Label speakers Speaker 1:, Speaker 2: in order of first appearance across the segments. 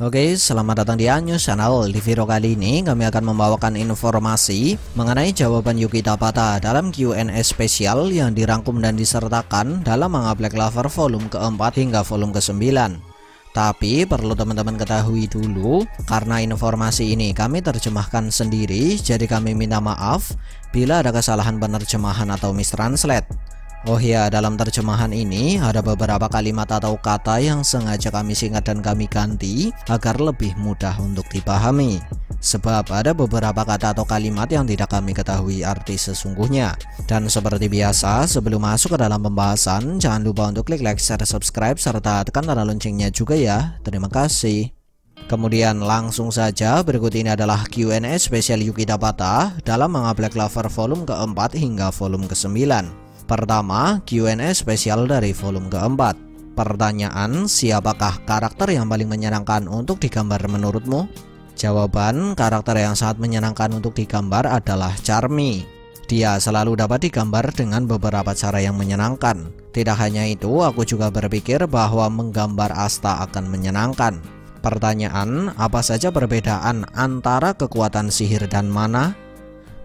Speaker 1: Oke, selamat datang di Anyus Channel. Di video kali ini kami akan membawakan informasi mengenai jawaban Yuki Tabata dalam Q&A spesial yang dirangkum dan disertakan dalam manga Black Clover volume keempat hingga volume ke-9. Tapi perlu teman-teman ketahui dulu, karena informasi ini kami terjemahkan sendiri, jadi kami minta maaf bila ada kesalahan penerjemahan atau mistranslate. Oh ya, dalam terjemahan ini ada beberapa kalimat atau kata yang sengaja kami singkat dan kami ganti agar lebih mudah untuk dipahami. Sebab ada beberapa kata atau kalimat yang tidak kami ketahui arti sesungguhnya. Dan seperti biasa, sebelum masuk ke dalam pembahasan, jangan lupa untuk klik like, share, subscribe, serta tekan tanda loncengnya juga ya. Terima kasih. Kemudian langsung saja, berikut ini adalah Q&A spesial Yuki Tabata dalam manga Black Clover volume keempat hingga volume ke-9. Pertama, Q&A spesial dari volume keempat. Pertanyaan, siapakah karakter yang paling menyenangkan untuk digambar menurutmu? Jawaban, karakter yang sangat menyenangkan untuk digambar adalah Charmy. Dia selalu dapat digambar dengan beberapa cara yang menyenangkan. Tidak hanya itu, aku juga berpikir bahwa menggambar Asta akan menyenangkan. Pertanyaan, apa saja perbedaan antara kekuatan sihir dan mana?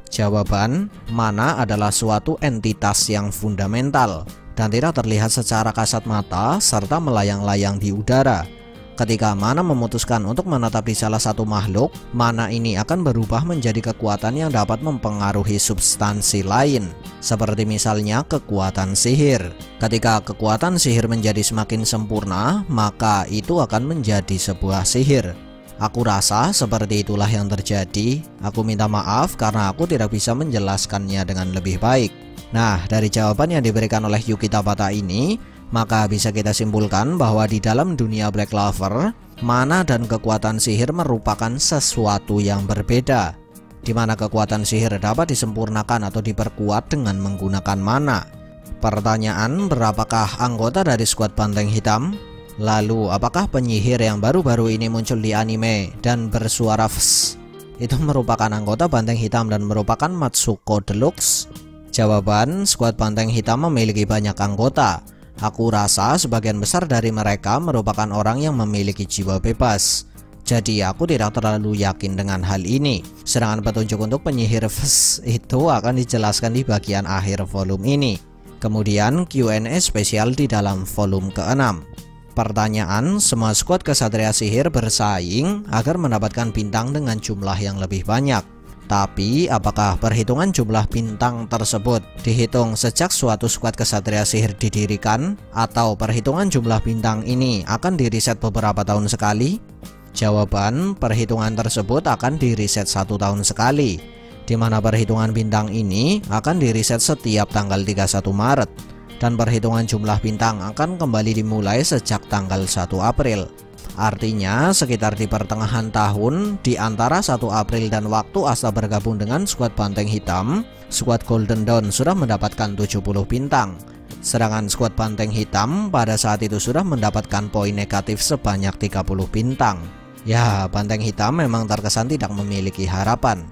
Speaker 1: Jawaban, mana adalah suatu entitas yang fundamental dan tidak terlihat secara kasat mata serta melayang-layang di udara. Ketika mana memutuskan untuk menetap di salah satu makhluk, mana ini akan berubah menjadi kekuatan yang dapat mempengaruhi substansi lain, seperti misalnya kekuatan sihir. Ketika kekuatan sihir menjadi semakin sempurna, maka itu akan menjadi sebuah sihir. Aku rasa seperti itulah yang terjadi. Aku minta maaf karena aku tidak bisa menjelaskannya dengan lebih baik. Nah, dari jawaban yang diberikan oleh Yuki Tabata ini, maka bisa kita simpulkan bahwa di dalam dunia Black Clover, mana dan kekuatan sihir merupakan sesuatu yang berbeda, di mana kekuatan sihir dapat disempurnakan atau diperkuat dengan menggunakan mana. Pertanyaan, berapakah anggota dari skuad Banteng Hitam? Lalu, apakah penyihir yang baru-baru ini muncul di anime dan bersuara Vs itu merupakan anggota Banteng Hitam dan merupakan Matsuko Deluxe? Jawaban, skuad Banteng Hitam memiliki banyak anggota. Aku rasa sebagian besar dari mereka merupakan orang yang memiliki jiwa bebas. Jadi aku tidak terlalu yakin dengan hal ini. Sedangkan petunjuk untuk penyihir Vs itu akan dijelaskan di bagian akhir volume ini. Kemudian Q&A spesial di dalam volume ke-6. Pertanyaan, semua skuad kesatria sihir bersaing agar mendapatkan bintang dengan jumlah yang lebih banyak. Tapi, apakah perhitungan jumlah bintang tersebut dihitung sejak suatu skuad kesatria sihir didirikan? Atau perhitungan jumlah bintang ini akan diriset beberapa tahun sekali? Jawaban, perhitungan tersebut akan diriset 1 tahun sekali, di mana perhitungan bintang ini akan diriset setiap tanggal 31 Maret. Dan perhitungan jumlah bintang akan kembali dimulai sejak tanggal 1 April. Artinya sekitar di pertengahan tahun, di antara 1 April dan waktu Asta bergabung dengan skuad Banteng Hitam, skuad Golden Dawn sudah mendapatkan 70 bintang. Sedangkan skuad Banteng Hitam pada saat itu sudah mendapatkan poin negatif sebanyak 30 bintang. Ya, Banteng Hitam memang terkesan tidak memiliki harapan.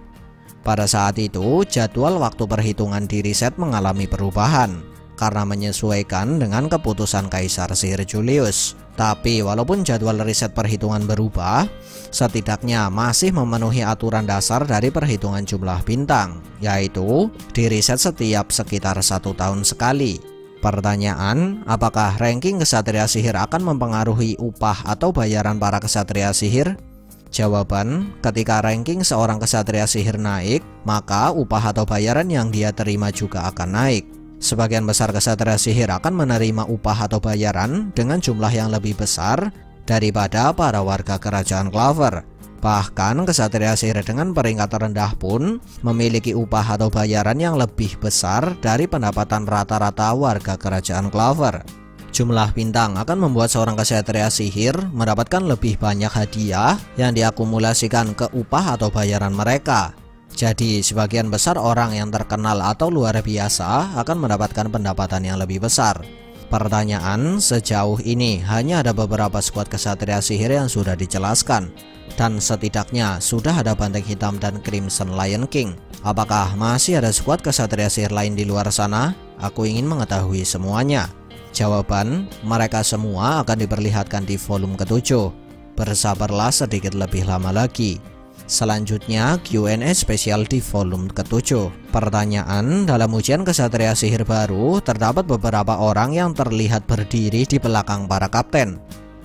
Speaker 1: Pada saat itu, jadwal waktu perhitungan di riset mengalami perubahan karena menyesuaikan dengan keputusan Kaisar Sihir Julius. Tapi walaupun jadwal riset perhitungan berubah, setidaknya masih memenuhi aturan dasar dari perhitungan jumlah bintang, yaitu diriset setiap sekitar 1 tahun sekali. Pertanyaan, apakah ranking kesatria sihir akan mempengaruhi upah atau bayaran para kesatria sihir? Jawaban, ketika ranking seorang kesatria sihir naik, maka upah atau bayaran yang dia terima juga akan naik. Sebagian besar kesatria sihir akan menerima upah atau bayaran dengan jumlah yang lebih besar daripada para warga kerajaan Clover. Bahkan kesatria sihir dengan peringkat terendah pun memiliki upah atau bayaran yang lebih besar dari pendapatan rata-rata warga kerajaan Clover. Jumlah bintang akan membuat seorang kesatria sihir mendapatkan lebih banyak hadiah yang diakumulasikan ke upah atau bayaran mereka. Jadi sebagian besar orang yang terkenal atau luar biasa akan mendapatkan pendapatan yang lebih besar. Pertanyaan, sejauh ini hanya ada beberapa skuad kesatria sihir yang sudah dijelaskan, dan setidaknya sudah ada Banteng Hitam dan Crimson Lion King. Apakah masih ada skuad kesatria sihir lain di luar sana? Aku ingin mengetahui semuanya. Jawaban, mereka semua akan diperlihatkan di volume ke-7. Bersabarlah sedikit lebih lama lagi. Selanjutnya Q&A spesial di volume ke-7. Pertanyaan: dalam ujian kesatria sihir baru, terdapat beberapa orang yang terlihat berdiri di belakang para kapten.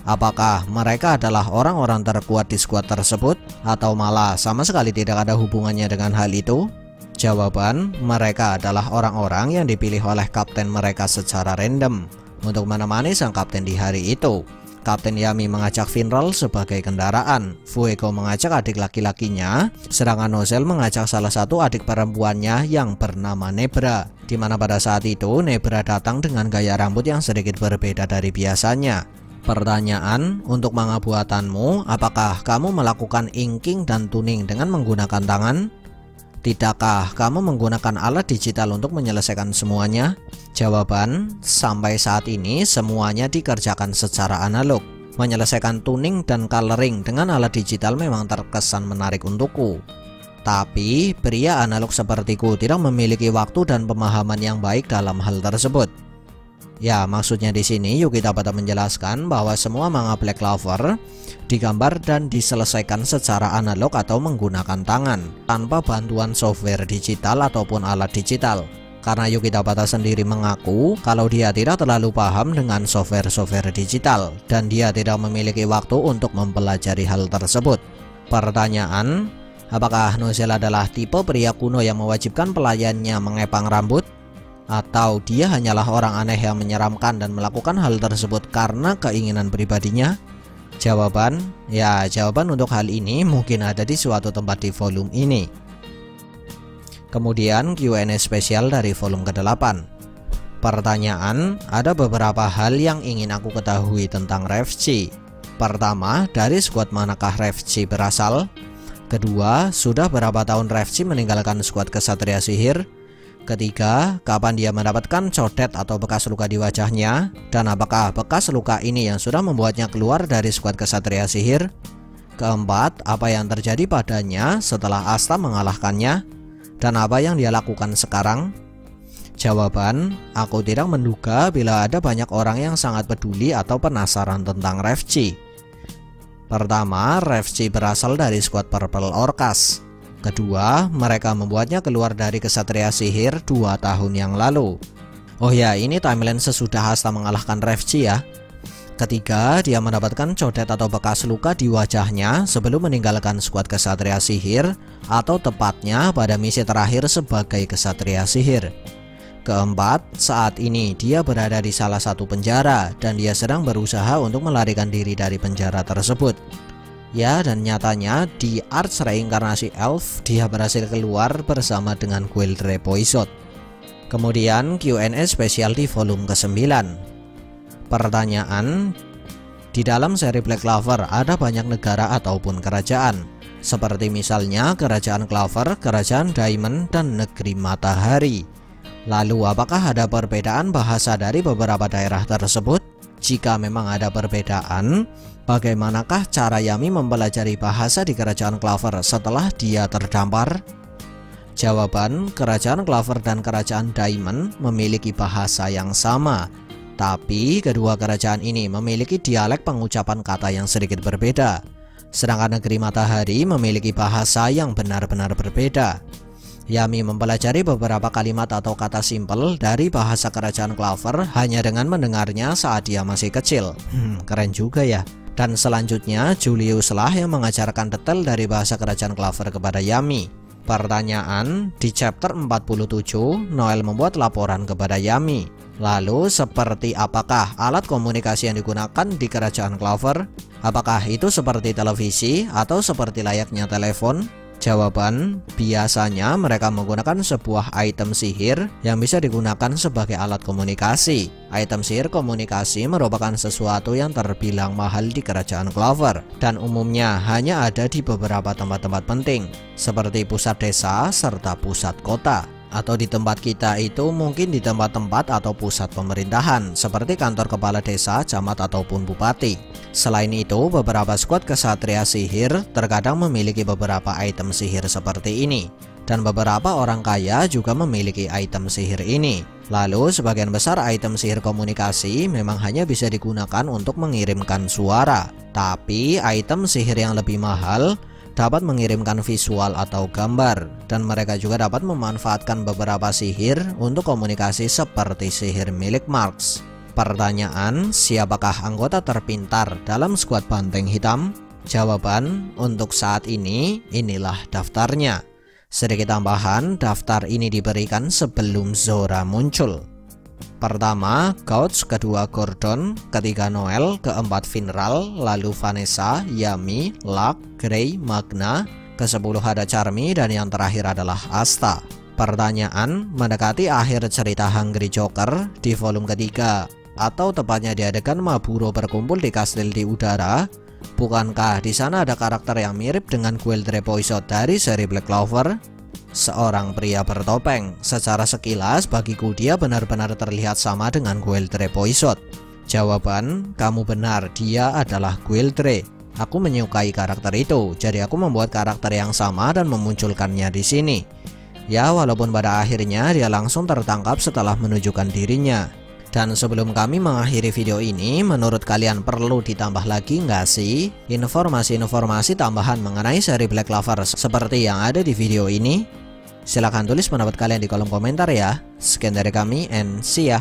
Speaker 1: Apakah mereka adalah orang-orang terkuat di skuad tersebut, atau malah sama sekali tidak ada hubungannya dengan hal itu? Jawaban: mereka adalah orang-orang yang dipilih oleh kapten mereka secara random untuk menemani sang kapten di hari itu. Kapten Yami mengajak Finral sebagai kendaraan, Fuego mengajak adik laki-lakinya, sedangkan Nozel mengajak salah satu adik perempuannya yang bernama Nebra, di mana pada saat itu Nebra datang dengan gaya rambut yang sedikit berbeda dari biasanya. Pertanyaan: untuk manga buatanmu, apakah kamu melakukan inking dan tuning dengan menggunakan tangan? Tidakkah kamu menggunakan alat digital untuk menyelesaikan semuanya? Jawaban: sampai saat ini semuanya dikerjakan secara analog. Menyelesaikan tuning dan coloring dengan alat digital memang terkesan menarik untukku. Tapi pria analog sepertiku tidak memiliki waktu dan pemahaman yang baik dalam hal tersebut. Ya, maksudnya di sini Yukita Tabata menjelaskan bahwa semua manga Black Clover digambar dan diselesaikan secara analog atau menggunakan tangan, tanpa bantuan software digital ataupun alat digital. Karena Yukita Tabata sendiri mengaku kalau dia tidak terlalu paham dengan software-software digital dan dia tidak memiliki waktu untuk mempelajari hal tersebut. Pertanyaan: apakah Nozel adalah tipe pria kuno yang mewajibkan pelayannya mengepang rambut? Atau dia hanyalah orang aneh yang menyeramkan dan melakukan hal tersebut karena keinginan pribadinya? Jawaban: ya, jawaban untuk hal ini mungkin ada di suatu tempat di volume ini. Kemudian Q&A spesial dari volume ke-8. Pertanyaan: ada beberapa hal yang ingin aku ketahui tentang Refchi. Pertama, dari skuad manakah Refchi berasal? Kedua, sudah berapa tahun Refchi meninggalkan skuad kesatria sihir? Ketiga, kapan dia mendapatkan codet atau bekas luka di wajahnya? Dan apakah bekas luka ini yang sudah membuatnya keluar dari skuad kesatria sihir? Keempat, apa yang terjadi padanya setelah Asta mengalahkannya? Dan apa yang dia lakukan sekarang? Jawaban: aku tidak menduga bila ada banyak orang yang sangat peduli atau penasaran tentang Refchi. Pertama, Refchi berasal dari skuad Purple Orcas. Kedua, mereka membuatnya keluar dari kesatria sihir 2 tahun yang lalu. Oh ya, ini timeline sesudah Asta mengalahkan Refchi ya. Ketiga, dia mendapatkan codet atau bekas luka di wajahnya sebelum meninggalkan skuad kesatria sihir, atau tepatnya pada misi terakhir sebagai kesatria sihir. Keempat, saat ini dia berada di salah satu penjara dan dia sedang berusaha untuk melarikan diri dari penjara tersebut. Ya, dan nyatanya di Arch Reinkarnasi Elf dia berhasil keluar bersama dengan Guildre Poisot. Kemudian Q&A spesial di volume ke-9. Pertanyaan: di dalam seri Black Clover ada banyak negara ataupun kerajaan, seperti misalnya Kerajaan Clover, Kerajaan Diamond, dan Negeri Matahari. Lalu apakah ada perbedaan bahasa dari beberapa daerah tersebut? Jika memang ada perbedaan, bagaimanakah cara Yami mempelajari bahasa di Kerajaan Clover setelah dia terdampar? Jawaban: Kerajaan Clover dan Kerajaan Diamond memiliki bahasa yang sama, tapi kedua kerajaan ini memiliki dialek pengucapan kata yang sedikit berbeda. Sedangkan Negeri Matahari memiliki bahasa yang benar-benar berbeda. Yami mempelajari beberapa kalimat atau kata simpel dari bahasa Kerajaan Clover hanya dengan mendengarnya saat dia masih kecil. Keren juga ya. Dan selanjutnya Julius lah yang mengajarkan detail dari bahasa Kerajaan Clover kepada Yami. Pertanyaan: di chapter 47, Noel membuat laporan kepada Yami. Lalu seperti apakah alat komunikasi yang digunakan di Kerajaan Clover? Apakah itu seperti televisi atau seperti layaknya telepon? Jawaban: biasanya mereka menggunakan sebuah item sihir yang bisa digunakan sebagai alat komunikasi. Item sihir komunikasi merupakan sesuatu yang terbilang mahal di Kerajaan Clover dan umumnya hanya ada di beberapa tempat-tempat penting seperti pusat desa serta pusat kota. Atau di tempat kita itu mungkin di tempat-tempat atau pusat pemerintahan seperti kantor kepala desa, camat ataupun bupati. Selain itu, beberapa skuad kesatria sihir terkadang memiliki beberapa item sihir seperti ini. Dan beberapa orang kaya juga memiliki item sihir ini. Lalu sebagian besar item sihir komunikasi memang hanya bisa digunakan untuk mengirimkan suara. Tapi item sihir yang lebih mahal dapat mengirimkan visual atau gambar. Dan mereka juga dapat memanfaatkan beberapa sihir untuk komunikasi seperti sihir milik Marks. Pertanyaan, siapakah anggota terpintar dalam skuad Banteng Hitam? Jawaban, untuk saat ini, inilah daftarnya. Sedikit tambahan, daftar ini diberikan sebelum Zora muncul. Pertama, Couch, kedua Gordon, ketiga Noel, keempat Finral, lalu Vanessa, Yami, Luck, Grey, Magna, ke-10 ada Charmy, dan yang terakhir adalah Asta. Pertanyaan, mendekati akhir cerita Hungry Joker di volume ketiga, atau tepatnya di adegan Maburo berkumpul di kastil di udara, bukankah di sana ada karakter yang mirip dengan Gwildre Poisot dari seri Black Clover? Seorang pria bertopeng. Secara sekilas bagiku dia benar-benar terlihat sama dengan Gwildre Poisot. Jawaban, kamu benar, dia adalah Gwildre. Aku menyukai karakter itu, jadi aku membuat karakter yang sama dan memunculkannya di sini. Ya, walaupun pada akhirnya dia langsung tertangkap setelah menunjukkan dirinya. Dan sebelum kami mengakhiri video ini, menurut kalian perlu ditambah lagi nggak sih informasi-informasi tambahan mengenai seri Black Clover seperti yang ada di video ini? Silahkan tulis pendapat kalian di kolom komentar ya. Sekian dari kami and see ya.